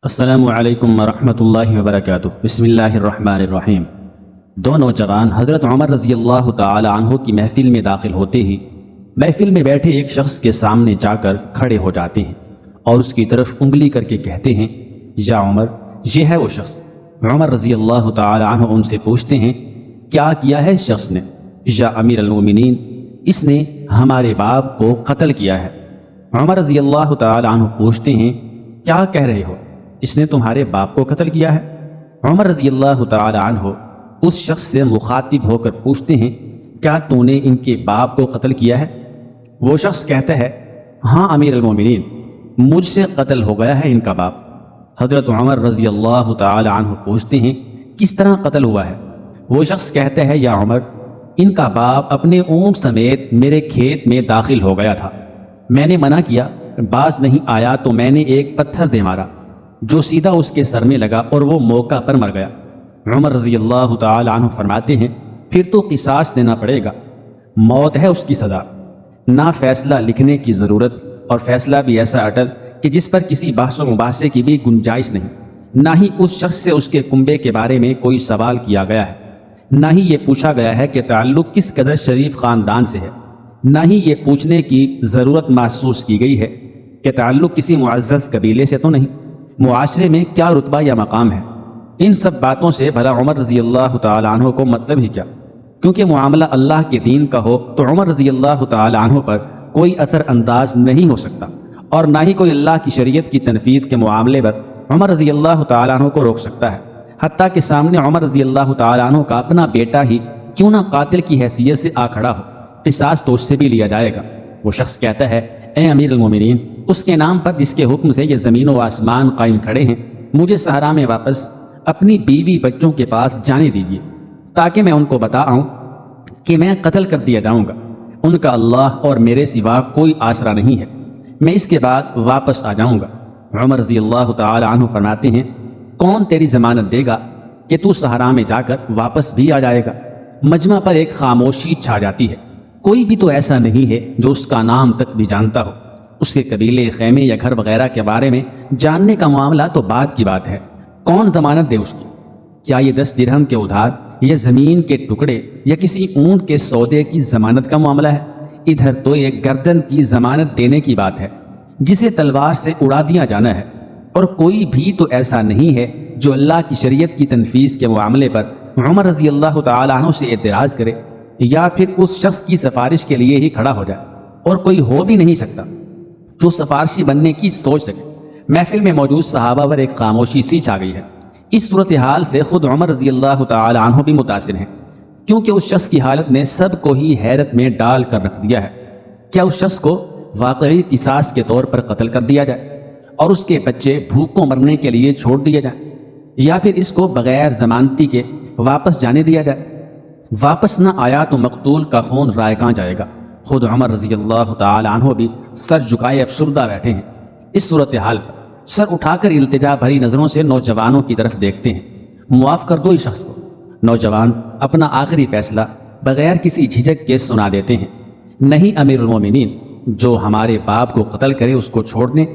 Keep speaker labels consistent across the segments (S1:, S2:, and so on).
S1: السلام علیکم ورحمۃ اللہ وبرکاتہ۔ بسم اللہ الرحمن الرحیم۔ دو نوجوان حضرت عمر رضی اللہ تعالی عنہ کی محفل میں داخل ہوتے ہی محفل میں بیٹھے ایک شخص کے سامنے جا کر کھڑے ہو جاتے ہیں اور اس کی طرف انگلی کر کے کہتے ہیں، یا عمر، یہ ہے وہ شخص۔ عمر رضی اللہ تعالی عنہ ان سے پوچھتے ہیں، کیا کیا ہے اس شخص نے؟ یا امیر المومنین، اس نے ہمارے باپ کو قتل کیا ہے۔ عمر رضی اللہ تعالی عنہ پوچھتے ہیں، کیا کہہ رہے ہو؟ اس نے تمہارے باپ کو قتل کیا ہے؟ عمر رضی اللہ تعالی عنہ اس شخص سے مخاطب ہو کر پوچھتے ہیں، کیا تو نے ان کے باپ کو قتل کیا ہے؟ وہ شخص کہتا ہے، ہاں امیر المومنین، مجھ سے قتل ہو گیا ہے ان کا باپ۔ حضرت عمر رضی اللہ تعالی عنہ پوچھتے ہیں، کس طرح قتل ہوا ہے؟ وہ شخص کہتا ہے، یا عمر، ان کا باپ اپنے اونٹ سمیت میرے کھیت میں داخل ہو گیا تھا، میں نے منع کیا، باز نہیں آیا تو میں نے ایک پتھر دے مارا جو سیدھا اس کے سر میں لگا اور وہ موقع پر مر گیا۔ عمر رضی اللہ تعالی عنہ فرماتے ہیں، پھر تو قصاص دینا پڑے گا، موت ہے اس کی سزا، نہ فیصلہ لکھنے کی ضرورت، اور فیصلہ بھی ایسا اٹل کہ جس پر کسی بحث و مباحثے کی بھی گنجائش نہیں، نہ ہی اس شخص سے اس کے کنبے کے بارے میں کوئی سوال کیا گیا ہے، نہ ہی یہ پوچھا گیا ہے کہ تعلق کس قدر شریف خاندان سے ہے، نہ ہی یہ پوچھنے کی ضرورت محسوس کی گئی ہے کہ تعلق کسی معزز قبیلے سے تو نہیں، معاشرے میں کیا رتبہ یا مقام ہے۔ ان سب باتوں سے بھلا عمر رضی اللہ تعالی عنہ کو مطلب ہی کیا؟ کیونکہ معاملہ اللہ کے دین کا ہو تو عمر رضی اللہ تعالی عنہ پر کوئی اثر انداز نہیں ہو سکتا، اور نہ ہی کوئی اللہ کی شریعت کی تنفیذ کے معاملے پر عمر رضی اللہ تعالی عنہ کو روک سکتا ہے، حتیٰ کہ سامنے عمر رضی اللہ تعالی عنہ کا اپنا بیٹا ہی کیوں نہ قاتل کی حیثیت سے آ کھڑا ہو، قصاص تو اس سے بھی لیا جائے گا۔ وہ شخص کہتا ہے، اے امیر المومنین، اس کے نام پر جس کے حکم سے یہ زمین و آسمان قائم کھڑے ہیں، مجھے صحرا میں واپس اپنی بیوی بچوں کے پاس جانے دیجیے تاکہ میں ان کو بتاؤں کہ میں قتل کر دیا جاؤں گا، ان کا اللہ اور میرے سوا کوئی آسرا نہیں ہے، میں اس کے بعد واپس آ جاؤں گا۔ عمر رضی اللہ تعالی عنہ فرماتے ہیں، کون تیری ضمانت دے گا کہ تو صحرا میں جا کر واپس بھی آ جائے گا؟ مجمع پر ایک خاموشی چھا جاتی ہے، کوئی بھی تو ایسا نہیں ہے جو اس کا نام تک بھی جانتا ہو، اس کے قبیلے، خیمے یا گھر وغیرہ کے بارے میں جاننے کا معاملہ تو بعد کی بات ہے، کون ضمانت دے اس کی؟ کیا یہ 10 درہم کے ادھار یا زمین کے ٹکڑے یا کسی اونٹ کے سودے کی ضمانت کا معاملہ ہے؟ ادھر تو ایک گردن کی ضمانت دینے کی بات ہے جسے تلوار سے اڑا دیا جانا ہے، اور کوئی بھی تو ایسا نہیں ہے جو اللہ کی شریعت کی تنفیذ کے معاملے پر عمر رضی اللہ تعالی عنہ سے اعتراض کرے یا پھر اس شخص کی سفارش کے لیے ہی کھڑا ہو جائے، اور کوئی ہو بھی نہیں سکتا جو سفارشی بننے کی سوچ سکے۔ محفل میں موجود صحابہ پر ایک خاموشی سی چھا گئی ہے۔ اس صورتحال سے خود عمر رضی اللہ تعالی عنہ بھی متاثر ہیں، کیونکہ اس شخص کی حالت نے سب کو ہی حیرت میں ڈال کر رکھ دیا ہے۔ کیا اس شخص کو واقعی قصاص کے طور پر قتل کر دیا جائے اور اس کے بچے بھوکوں مرنے کے لیے چھوڑ دیے جائیں، یا پھر اس کو بغیر ضمانتی کے واپس جانے دیا جائے؟ واپس نہ آیا تو مقتول کا خون رائے کہاں جائے گا؟ خود عمر رضی اللہ تعالی عنہ بھی سر جھکائے افسردہ بیٹھے ہیں۔ اس صورتحال پر سر اٹھا کر التجا بھری نظروں سے نوجوانوں کی طرف دیکھتے ہیں، معاف کر دو اس شخص کو۔ نوجوان اپنا آخری فیصلہ بغیر کسی جھجک کے سنا دیتے ہیں، نہیں امیر المومنین، جو ہمارے باپ کو قتل کرے اس کو چھوڑ دیں،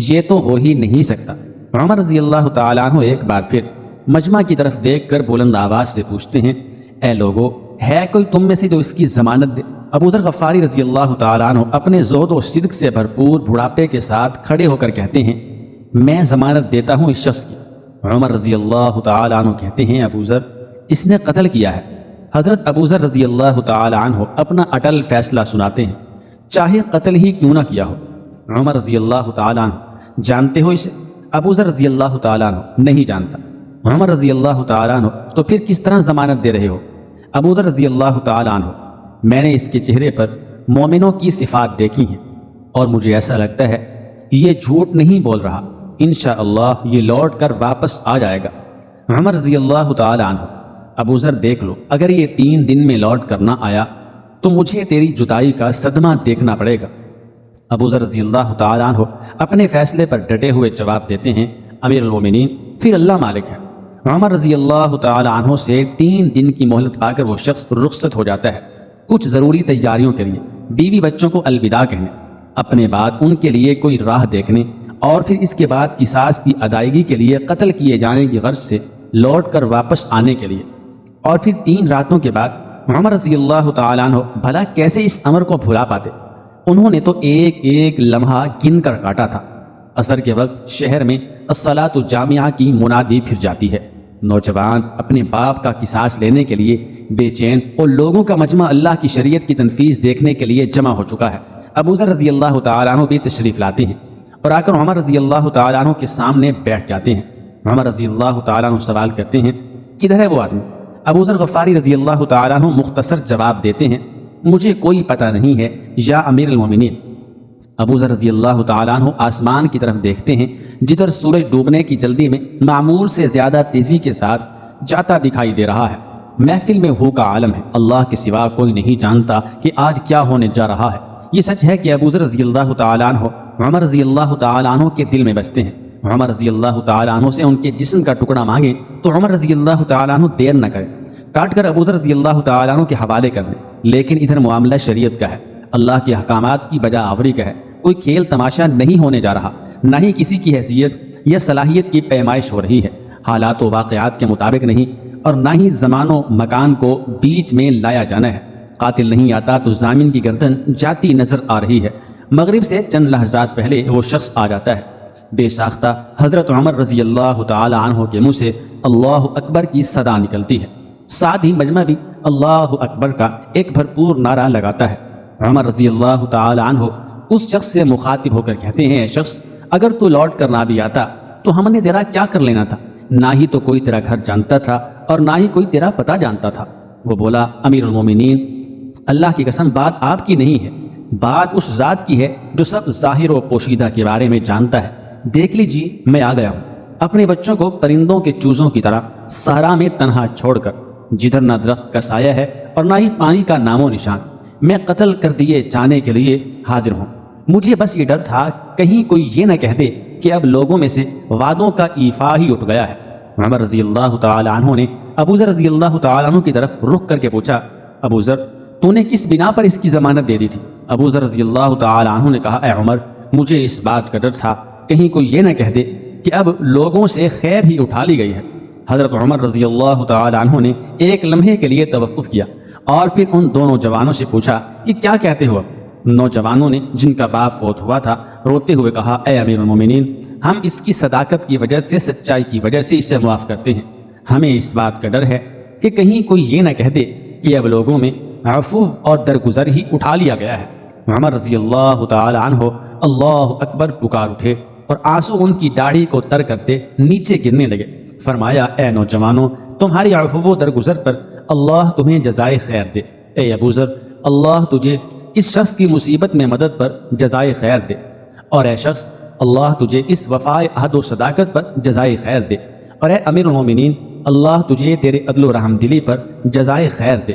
S1: یہ تو ہو ہی نہیں سکتا۔ عمر رضی اللہ تعالی عنہ ایک بار پھر مجمع کی طرف دیکھ کر بلند آواز سے پوچھتے ہیں، اے لوگو، ہے کوئی تم میں سے جو اس کی ضمانت دے؟ ابو ذر غفاری رضی اللہ تعالی عنہ اپنے زہد و صدق سے بھرپور بڑھاپے کے ساتھ کھڑے ہو کر کہتے ہیں، میں ضمانت دیتا ہوں اس شخص کی۔ عمر رضی اللہ تعالی عنہ کہتے ہیں، ابو ذر، اس نے قتل کیا ہے۔ حضرت ابو ذر رضی اللہ تعالی عنہ اپنا اٹل فیصلہ سناتے ہیں، چاہے قتل ہی کیوں نہ کیا ہو۔ عمر رضی اللہ تعالی عنہ، جانتے ہو اسے؟ ابو ذر رضی اللہ تعالی عنہ، نہیں جانتا۔ عمر رضی اللہ تعالی عنہ، تو پھر کس طرح ضمانت دے رہے ہو؟ ابو ذر رضی اللہ تعالی عنہ، میں نے اس کے چہرے پر مومنوں کی صفات دیکھی ہیں اور مجھے ایسا لگتا ہے یہ جھوٹ نہیں بول رہا، انشاءاللہ یہ لوٹ کر واپس آ جائے گا۔ عمر رضی اللہ تعالی عنہ، ابو ذر دیکھ لو، اگر یہ 3 دن میں لوٹ کر نہ آیا تو مجھے تیری جدائی کا صدمہ دیکھنا پڑے گا۔ ابو ذر رضی اللہ تعالی عنہ اپنے فیصلے پر ڈٹے ہوئے جواب دیتے ہیں، امیر المومنین، پھر اللہ مالک ہے۔ عمر رضی اللہ تعالی عنہ سے 3 دن کی مہلت پا کر وہ شخص رخصت ہو جاتا ہے، کچھ ضروری تیاریوں کے لیے، بیوی بچوں کو الوداع کہنے، اپنے بعد ان کے لیے کوئی راہ دیکھنے اور پھر اس کے بعد قصاص کی ادائیگی کے لیے قتل کیے جانے کی غرض سے لوٹ کر واپس آنے کے لیے، اور پھر 3 راتوں کے بعد عمر رضی اللہ تعالیٰ عنہ بھلا کیسے اس امر کو بھلا پاتے؟ انہوں نے تو ایک ایک لمحہ گن کر کاٹا تھا۔ عصر کے وقت شہر میں الصلاۃ جامعہ کی منادی پھر جاتی ہے۔ نوجوان اپنے باپ کا قصاص لینے کے لیے بے چین اور لوگوں کا مجمع اللہ کی شریعت کی تنفیذ دیکھنے کے لیے جمع ہو چکا ہے۔ ابو ذر رضی اللہ تعالیٰ عنہ بھی تشریف لاتے ہیں اور آ کر عمر رضی اللہ تعالیٰ عنہ کے سامنے بیٹھ جاتے ہیں۔ عمر رضی اللہ تعالیٰ عنہ سوال کرتے ہیں، کدھر ہے وہ آدمی؟ ابو ذر غفاری رضی اللہ تعالیٰ عنہ مختصر جواب دیتے ہیں، مجھے کوئی پتہ نہیں ہے یا امیر المومنین۔ ابو ذر رضی اللہ تعالیٰ عنہ آسمان کی طرف دیکھتے ہیں جدھر سورج ڈوبنے کی جلدی میں معمول سے زیادہ تیزی کے ساتھ جاتا دکھائی دے رہا ہے۔ محفل میں ہو کا عالم ہے، اللہ کے سوا کوئی نہیں جانتا کہ آج کیا ہونے جا رہا ہے۔ یہ سچ ہے کہ ابو ذر رضی اللہ تعالیٰ عنہ عمر رضی اللہ تعالیٰ عنہ کے دل میں بستے ہیں۔ عمر رضی اللہ تعالیٰ عنہ سے ان کے جسم کا ٹکڑا مانگیں تو عمر رضی اللہ تعالیٰ عنہ دیر نہ کریں، کاٹ کر ابو ذر رضی اللہ تعالیٰ عنہ کے حوالے کر دیں۔ لیکن ادھر معاملہ شریعت کا ہے، اللہ کے احکامات کی بجا آوری کا ہے، کوئی کھیل تماشا نہیں ہونے جا رہا، نہ ہی کسی کی حیثیت یا صلاحیت کی پیمائش ہو رہی ہے، حالات و واقعات کے مطابق نہیں، اور نہ ہی زمان و مکان کو بیچ میں لایا جانا ہے۔ قاتل نہیں آتا تو ضامن کی گردن جاتی نظر آ رہی ہے۔ مغرب سے چند لحظات پہلے وہ شخص آ جاتا ہے۔ بے ساختہ حضرت عمر رضی اللہ تعالی عنہ کے منہ سے اللہ اکبر کی صدا نکلتی ہے، ساتھ ہی مجمع بھی اللہ اکبر کا ایک بھرپور نعرہ لگاتا ہے۔ عمر رضی اللہ تعالی عنہ اس شخص سے مخاطب ہو کر کہتے ہیں، اے شخص، اگر تو لوٹ کر نہ بھی آتا تو ہم نے تیرا کیا کر لینا تھا؟ نہ ہی تو کوئی تیرا گھر جانتا تھا اور نہ ہی کوئی تیرا پتہ جانتا تھا۔ وہ بولا، امیر المومنین، اللہ کی قسم بات آپ کی نہیں ہے، بات اس ذات کی ہے جو سب ظاہر و پوشیدہ کے بارے میں جانتا ہے۔ دیکھ لیجیے، میں آ گیا ہوں اپنے بچوں کو پرندوں کے چوزوں کی طرح صحرا میں تنہا چھوڑ کر، جدھر نہ درخت کا سایہ ہے اور نہ ہی پانی کا نام و نشان۔ میں قتل کر دیے جانے کے لیے حاضر ہوں۔ مجھے بس یہ ڈر تھا کہیں کوئی یہ نہ کہہ دے کہ اب لوگوں میں سے وعدوں کا ایفا ہی اٹھ گیا ہے۔ عمر رضی اللہ تعالی عنہ نے ابو ذر رضی اللہ تعالی عنہ کی طرف رخ کر کے پوچھا، ابو ذر، تو نے کس بنا پر اس کی ضمانت دے دی تھی؟ ابو ذر رضی اللہ تعالی عنہ نے کہا، اے عمر، مجھے اس بات کا ڈر تھا کہیں کوئی یہ نہ کہہ دے کہ اب لوگوں سے خیر ہی اٹھا لی گئی ہے۔ حضرت عمر رضی اللہ تعالی عنہ نے ایک لمحے کے لیے توقف کیا اور پھر ان دونوں جوانوں سے پوچھا کہ کیا کہتے ہو؟ نوجوانوں نے، جن کا باپ فوت ہوا تھا، روتے ہوئے کہا، اے امیر المومنین، ہم اس کی صداقت کی وجہ سے، سچائی کی وجہ سے اسے معاف کرتے ہیں۔ ہمیں اس بات کا ڈر ہے کہ کہیں کوئی یہ نہ کہہ دے کہ اب لوگوں میں عفو اور درگزر ہی اٹھا لیا گیا ہے۔ عمر رضی اللہ تعالی عنہ اللہ اکبر پکار اٹھے اور آنسو ان کی داڑھی کو تر کرتے نیچے گرنے لگے۔ فرمایا، اے نوجوانوں، تمہاری عفو و درگزر پر اللہ تمہیں جزائے خیر دے۔ اے ابو ذر، اللہ تجھے اس شخص کی مصیبت میں مدد پر جزائے خیر دے، اور اے شخص، اللہ تجھے اس وفائے عہد و صداقت پر جزائے خیر دے، اور اے امیر المومنین، اللہ تجھے تیرے عدل و رحم دلی پر جزائے خیر دے۔